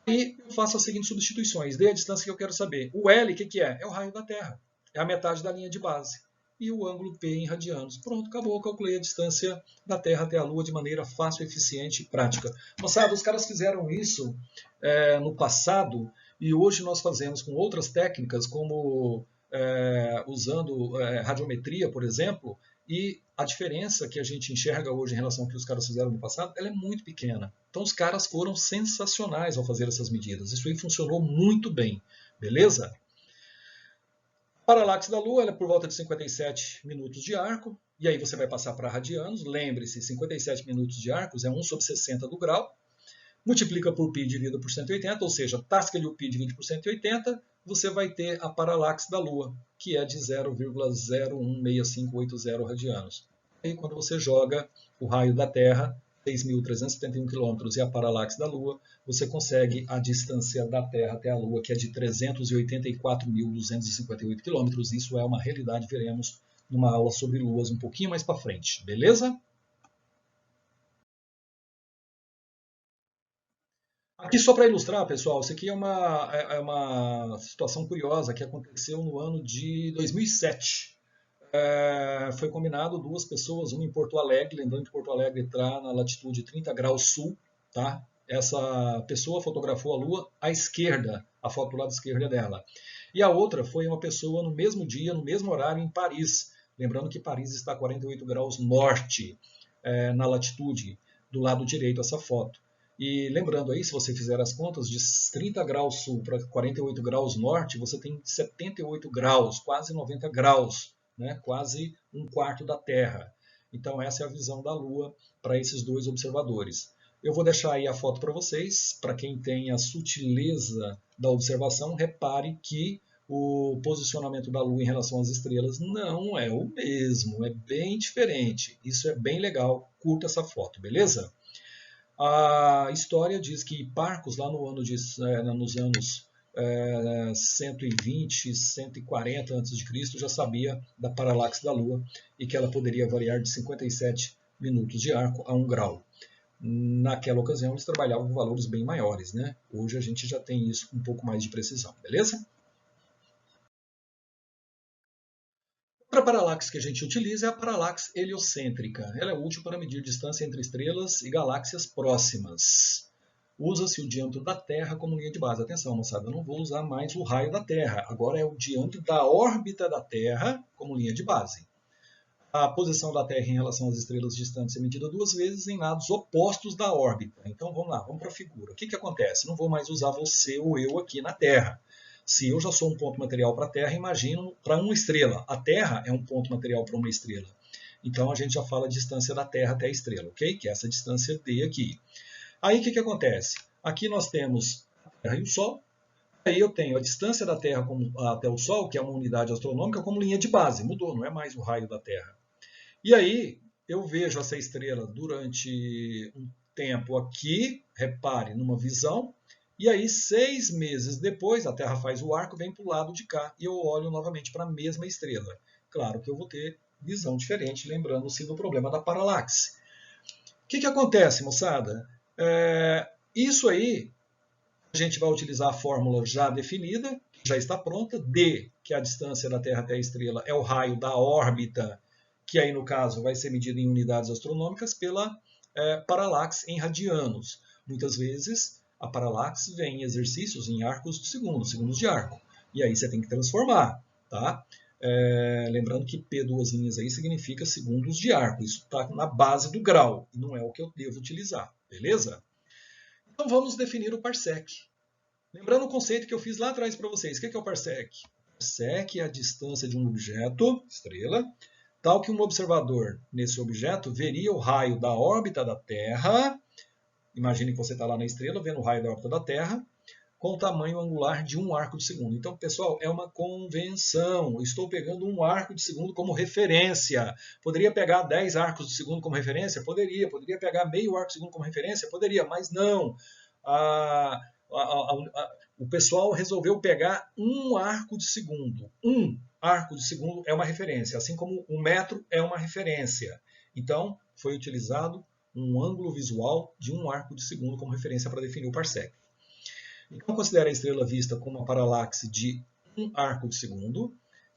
E eu faço as seguintes substituições. D é a distância que eu quero saber. O L, o que é? É o raio da Terra. É a metade da linha de base. E o ângulo P em radianos. Pronto, acabou. Calculei a distância da Terra até a Lua de maneira fácil, eficiente e prática. Moçada, os caras fizeram isso no passado e hoje nós fazemos com outras técnicas, como usando radiometria, por exemplo, e a diferença que a gente enxerga hoje em relação ao que os caras fizeram no passado, ela é muito pequena. Então os caras foram sensacionais ao fazer essas medidas. Isso aí funcionou muito bem. Beleza? A paralaxe da Lua é por volta de 57 minutos de arco, e aí você vai passar para radianos. Lembre-se, 57 minutos de arcos é 1 sobre 60 do grau. Multiplica por π dividido por 180, ou seja, tasca o π dividido por 180, você vai ter a paralaxe da Lua, que é de 0,016580 radianos. E quando você joga o raio da Terra, 6.371 km e a paralaxe da Lua, você consegue a distância da Terra até a Lua, que é de 384.258 km. Isso é uma realidade, veremos numa aula sobre luas um pouquinho mais para frente, beleza? Aqui só para ilustrar, pessoal, isso aqui é uma situação curiosa que aconteceu no ano de 2007. Foi combinado duas pessoas, uma em Porto Alegre, lembrando que Porto Alegre está na latitude 30 graus sul, tá? Essa pessoa fotografou a Lua à esquerda, a foto do lado esquerdo é dela. E a outra foi uma pessoa no mesmo dia, no mesmo horário, em Paris. Lembrando que Paris está a 48 graus norte na latitude, do lado direito essa foto. E lembrando aí, se você fizer as contas, de 30 graus sul para 48 graus norte, você tem 78 graus, quase 90 graus, né? Quase um quarto da Terra. Então essa é a visão da Lua para esses dois observadores. Eu vou deixar aí a foto para vocês, para quem tem a sutileza da observação, repare que o posicionamento da Lua em relação às estrelas não é o mesmo, é bem diferente. Isso é bem legal, curta essa foto, beleza? A história diz que Hipparcos, lá no ano nos anos 120, 140 a.C., já sabia da paralaxe da Lua e que ela poderia variar de 57 minutos de arco a 1 grau. Naquela ocasião, eles trabalhavam com valores bem maiores, né? Hoje a gente já tem isso com um pouco mais de precisão, beleza? Outra paralaxe que a gente utiliza é a paralaxe heliocêntrica. Ela é útil para medir distância entre estrelas e galáxias próximas. Usa-se o diâmetro da Terra como linha de base. Atenção, moçada, eu não vou usar mais o raio da Terra. Agora é o diâmetro da órbita da Terra como linha de base. A posição da Terra em relação às estrelas distantes é medida duas vezes em lados opostos da órbita. Então vamos lá, vamos para a figura. O que acontece? Não vou mais usar você ou eu aqui na Terra. Se eu já sou um ponto material para a Terra, imagino para uma estrela. A Terra é um ponto material para uma estrela. Então a gente já fala a distância da Terra até a estrela, ok? Que é essa distância D aqui. Aí o que acontece? Aqui nós temos a Terra e o Sol. Aí eu tenho a distância da Terra até o Sol, que é uma unidade astronômica, como linha de base. Mudou, não é mais o raio da Terra. E aí eu vejo essa estrela durante um tempo aqui, repare, numa visão. E aí, 6 meses depois, a Terra faz o arco, vem para o lado de cá e eu olho novamente para a mesma estrela. Claro que eu vou ter visão diferente, lembrando-se do problema da paralaxe. O que acontece, moçada? Isso aí, a gente vai utilizar a fórmula já definida, que já está pronta, D, que é a distância da Terra até a estrela, é o raio da órbita, que aí no caso vai ser medido em unidades astronômicas, pela paralaxe em radianos. Muitas vezes a paralaxe vem em exercícios em arcos de segundos de arco. E aí você tem que transformar, tá? Lembrando que P duas linhas aí significa segundos de arco. Isso está na base do grau, e não é o que eu devo utilizar, beleza? Então vamos definir o parsec. Lembrando o conceito que eu fiz lá atrás para vocês. O que é o parsec? O parsec é a distância de um objeto, estrela, tal que um observador nesse objeto veria o raio da órbita da Terra. Imagine que você está lá na estrela, vendo o raio da órbita da Terra, com o tamanho angular de um arco de segundo. Então, pessoal, é uma convenção. Estou pegando um arco de segundo como referência. Poderia pegar 10 arcos de segundo como referência? Poderia. Poderia pegar meio arco de segundo como referência? Poderia, mas não. O pessoal resolveu pegar um arco de segundo. Um arco de segundo é uma referência, assim como um metro é uma referência. Então, foi utilizado um ângulo visual de um arco de segundo como referência para definir o parsec. Então, considere a estrela vista com uma paralaxe de um arco de segundo.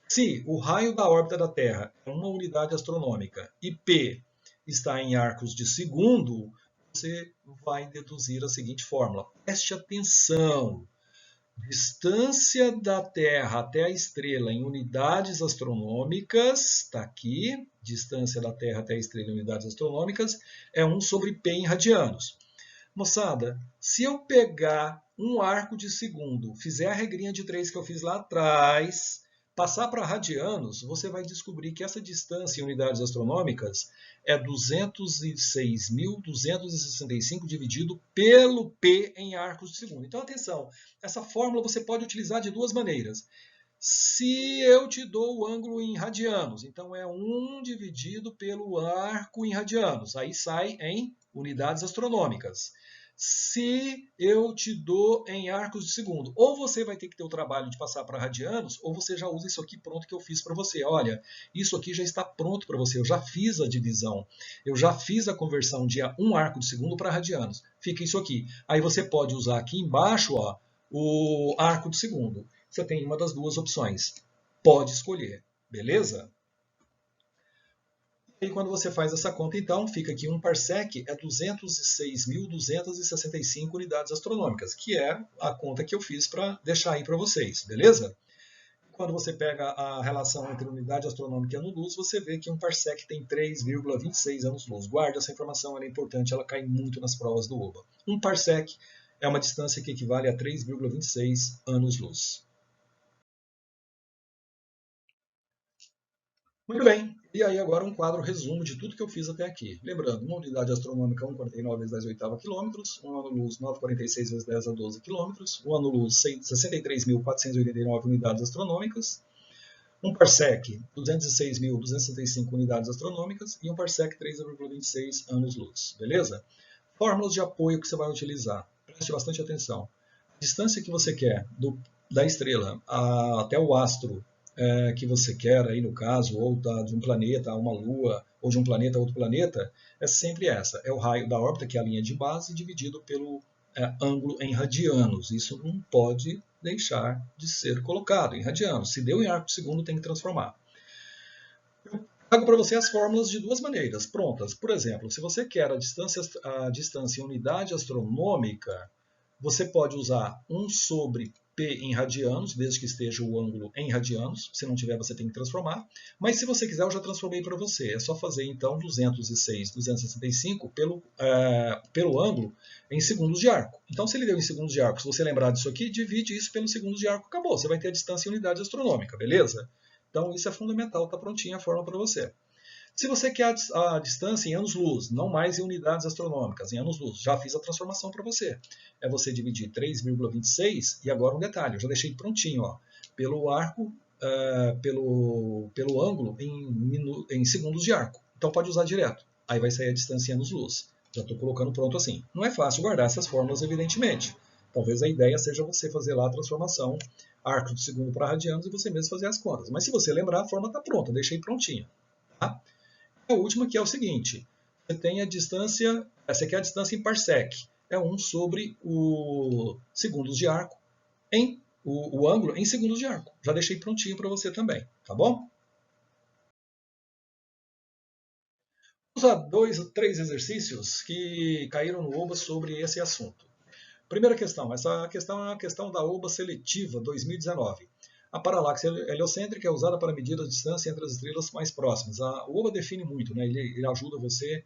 Se o raio da órbita da Terra é uma unidade astronômica e P está em arcos de segundo, você vai deduzir a seguinte fórmula. Preste atenção. Distância da Terra até a estrela em unidades astronômicas, está aqui, distância da Terra até a estrela em unidades astronômicas, é 1 sobre P em radianos. Moçada, se eu pegar um arco de segundo, fizer a regrinha de 3 que eu fiz lá atrás, passar para radianos, você vai descobrir que essa distância em unidades astronômicas é 206.265 dividido pelo P em arcos de segundo. Então, atenção, essa fórmula você pode utilizar de duas maneiras. Se eu te dou o ângulo em radianos, então é 1 dividido pelo arco em radianos, aí sai em unidades astronômicas. Se eu te dou em arcos de segundo, ou você vai ter que ter o trabalho de passar para radianos, ou você já usa isso aqui pronto que eu fiz para você. Olha, isso aqui já está pronto para você, eu já fiz a divisão, eu já fiz a conversão de um arco de segundo para radianos. Fica isso aqui. Aí você pode usar aqui embaixo, ó, o arco de segundo. Você tem uma das duas opções. Pode escolher, beleza? E quando você faz essa conta, então, fica aqui um parsec é 206.265 unidades astronômicas, que é a conta que eu fiz para deixar aí para vocês, beleza? Quando você pega a relação entre unidade astronômica e ano-luz, você vê que um parsec tem 3,26 anos-luz. Guarde essa informação, ela é importante, ela cai muito nas provas do OBA. Um parsec é uma distância que equivale a 3,26 anos-luz. Muito bem, e aí agora um quadro resumo de tudo que eu fiz até aqui. Lembrando, uma unidade astronômica 1,49 vezes 10 oitava quilômetros, um ano-luz 9,46 vezes 10 a 12 quilômetros, um ano-luz 63.489 unidades astronômicas, um parsec 206.265 unidades astronômicas e um parsec 3,26 anos-luz, beleza? Fórmulas de apoio que você vai utilizar, preste bastante atenção. A distância que você quer da estrela até o astro que você quer, aí no caso, ou de um planeta a uma lua, ou de um planeta a outro planeta, é sempre essa. É o raio da órbita, que é a linha de base, dividido pelo ângulo em radianos. Isso não pode deixar de ser colocado em radianos. Se deu em arco de segundo, tem que transformar. Eu trago para você as fórmulas de duas maneiras, prontas. Por exemplo, se você quer a distância em unidade astronômica, você pode usar 1 sobre P em radianos, desde que esteja o ângulo em radianos. Se não tiver, você tem que transformar. Mas se você quiser, eu já transformei para você. É só fazer, então, 206,265 pelo ângulo em segundos de arco. Então, se ele deu em segundos de arco, se você lembrar disso aqui, divide isso pelos segundos de arco, acabou. Você vai ter a distância em unidade astronômica, beleza? Então, isso é fundamental, está prontinha a fórmula para você. Se você quer a distância em anos-luz, não mais em unidades astronômicas, em anos-luz, já fiz a transformação para você. É você dividir 3,26 e agora um detalhe, eu já deixei prontinho, ó, pelo arco, pelo ângulo em segundos de arco. Então pode usar direto. Aí vai sair a distância em anos-luz. Já estou colocando pronto assim. Não é fácil guardar essas fórmulas, evidentemente. Talvez a ideia seja você fazer lá a transformação arco de segundo para radianos e você mesmo fazer as contas. Mas se você lembrar, a fórmula está pronta, deixei prontinha. Tá? A última que é o seguinte, você tem a distância, essa aqui é a distância em parsec, é 1 sobre o segundos de arco, o ângulo em segundos de arco. Já deixei prontinho para você também, tá bom? Vamos a 2 ou 3 exercícios que caíram no OBA sobre esse assunto. Primeira questão, essa questão é uma questão da OBA seletiva 2019. A paralaxe heliocêntrica é usada para medir a distância entre as estrelas mais próximas. O OBA define muito, né? Ele ajuda você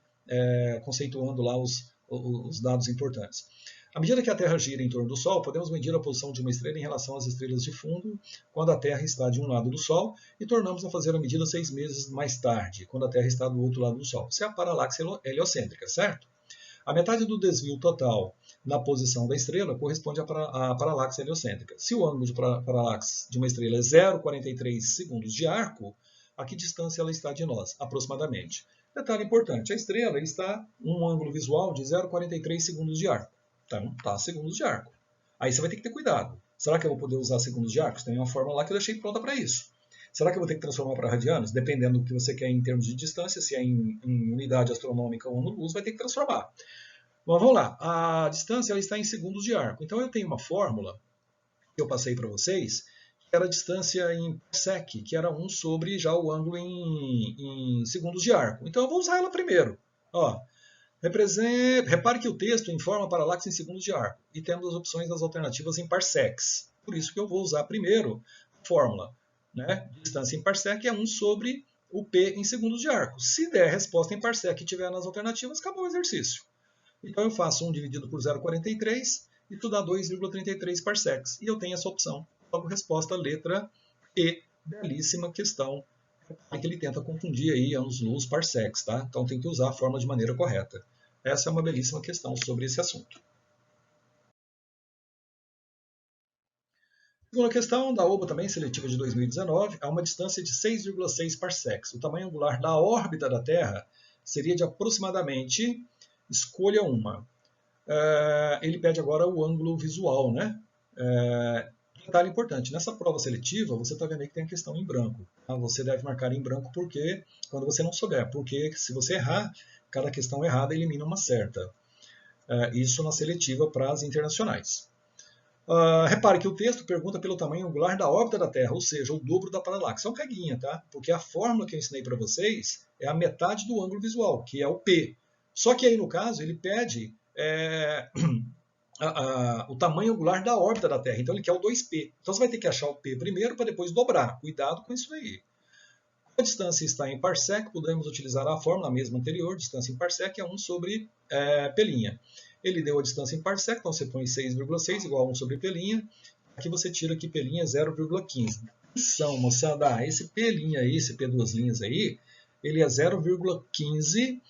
conceituando lá os dados importantes. À medida que a Terra gira em torno do Sol, podemos medir a posição de uma estrela em relação às estrelas de fundo quando a Terra está de um lado do Sol e tornamos a fazer a medida 6 meses mais tarde, quando a Terra está do outro lado do Sol. Isso é a paralaxe heliocêntrica, certo? A metade do desvio total na posição da estrela corresponde à paralaxe heliocêntrica. Se o ângulo de paralaxe de uma estrela é 0,43 segundos de arco, a que distância ela está de nós, aproximadamente? Detalhe importante, a estrela está em um ângulo visual de 0,43 segundos de arco. Então, está segundos de arco. Aí você vai ter que ter cuidado. Será que eu vou poder usar segundos de arco? Tem uma fórmula lá que eu deixei pronta para isso. Será que eu vou ter que transformar para radianos? Dependendo do que você quer em termos de distância, se é em unidade astronômica ou ano-luz, vai ter que transformar. Mas vamos lá, a distância ela está em segundos de arco. Então eu tenho uma fórmula que eu passei para vocês, que era a distância em parsec, que era 1 sobre já o ângulo em segundos de arco. Então eu vou usar ela primeiro. Ó, repare que o texto informa a paralaxe em segundos de arco e temos as opções das alternativas em parsecs. Por isso que eu vou usar primeiro a fórmula. Né? Distância em parsec é 1 sobre o P em segundos de arco. Se der resposta em parsec e tiver nas alternativas, acabou o exercício. Então eu faço 1 dividido por 0,43, isso dá 2,33 parsecs. E eu tenho essa opção. Logo, resposta letra E. Belíssima questão. Que ele tenta confundir aí anos-luz, parsecs, tá? Então tem que usar a fórmula de maneira correta. Essa é uma belíssima questão sobre esse assunto. Segunda questão, da OBA também, seletiva de 2019, há uma distância de 6,6 parsecs. O tamanho angular da órbita da Terra seria de aproximadamente Escolha uma. Ele pede agora o ângulo visual, né? Detalhe importante, nessa prova seletiva, você está vendo aí que tem a questão em branco. Tá? Você deve marcar em branco porque, quando você não souber, porque se você errar, cada questão errada elimina uma certa. Isso na seletiva para as internacionais. Repare que o texto pergunta pelo tamanho angular da órbita da Terra, ou seja, o dobro da paralaxe. É uma reguinha, tá? Porque a fórmula que eu ensinei para vocês é a metade do ângulo visual, que é o P. Só que aí, no caso, ele pede o tamanho angular da órbita da Terra. Então ele quer o 2P. Então você vai ter que achar o P primeiro para depois dobrar. Cuidado com isso aí. A distância está em parsec, podemos utilizar a fórmula mesma anterior, distância em parsec é 1 sobre P'. Ele deu a distância em parsec, então você põe 6,6 igual a 1 sobre P'. Aqui você tira que P' é 0,15. Atenção, moçada, esse P' aí, esse P duas linhas aí, ele é 0,15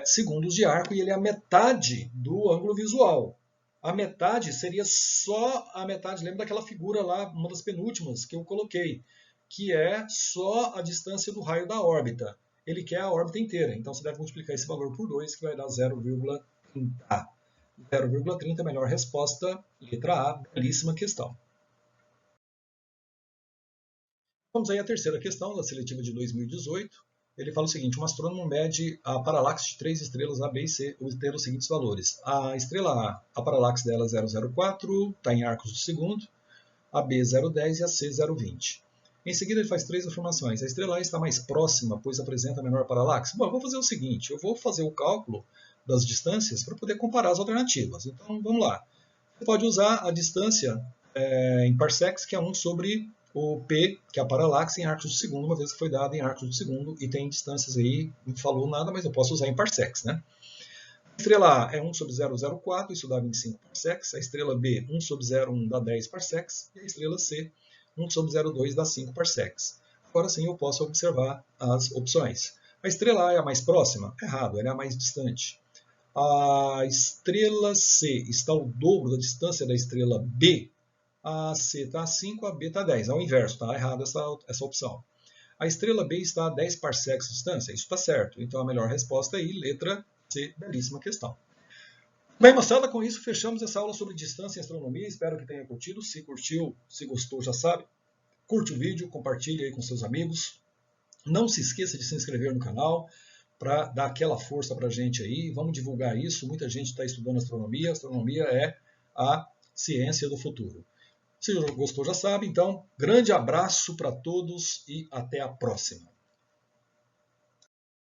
segundos de arco e ele é a metade do ângulo visual. A metade seria só a metade, lembra daquela figura lá, uma das penúltimas que eu coloquei, que é só a distância do raio da órbita. Ele quer a órbita inteira, então você deve multiplicar esse valor por 2, que vai dar 0,30. 0,30, melhor resposta, letra A, belíssima questão. Vamos aí à terceira questão da seletiva de 2018. Ele fala o seguinte, um astrônomo mede a paralaxe de 3 estrelas A, B e C, obtendo os seguintes valores. A estrela A paralaxe dela é 0,04, está em arcos do segundo, a B 0,10 e a C 0,20. Em seguida ele faz 3 afirmações. A estrela A está mais próxima, pois apresenta menor paralaxe. Bom, eu vou fazer o seguinte, eu vou fazer o cálculo das distâncias para poder comparar as alternativas. Então, vamos lá. Você pode usar a distância em parsecs, que é 1 sobre o P, que é a paralaxe, em arcos do segundo, uma vez que foi dado em arcos do segundo, e tem distâncias aí, não falou nada, mas eu posso usar em parsecs, né? A estrela A é 1 sobre 0,04, isso dá 25 parsecs. A estrela B, 1 sobre 0,1 dá 10 parsecs. E a estrela C, 1 sobre 0,2 dá 5 parsecs. Agora sim eu posso observar as opções. A estrela A é a mais próxima? Errado, ela é a mais distante. A estrela C está ao dobro da distância da estrela B. A C está a 5, a B está a 10. É o inverso, está errado essa opção. A estrela B está a 10 parsecs de distância. Isso está certo. Então a melhor resposta aí, letra C, belíssima questão. Bem, moçada, com isso fechamos essa aula sobre distância em astronomia. Espero que tenha curtido. Se curtiu, se gostou, já sabe. Curte o vídeo, compartilhe aí com seus amigos. Não se esqueça de se inscrever no canal para dar aquela força para a gente aí. Vamos divulgar isso. Muita gente está estudando astronomia. Astronomia é a ciência do futuro. Se gostou, já sabe. Então, grande abraço para todos e até a próxima.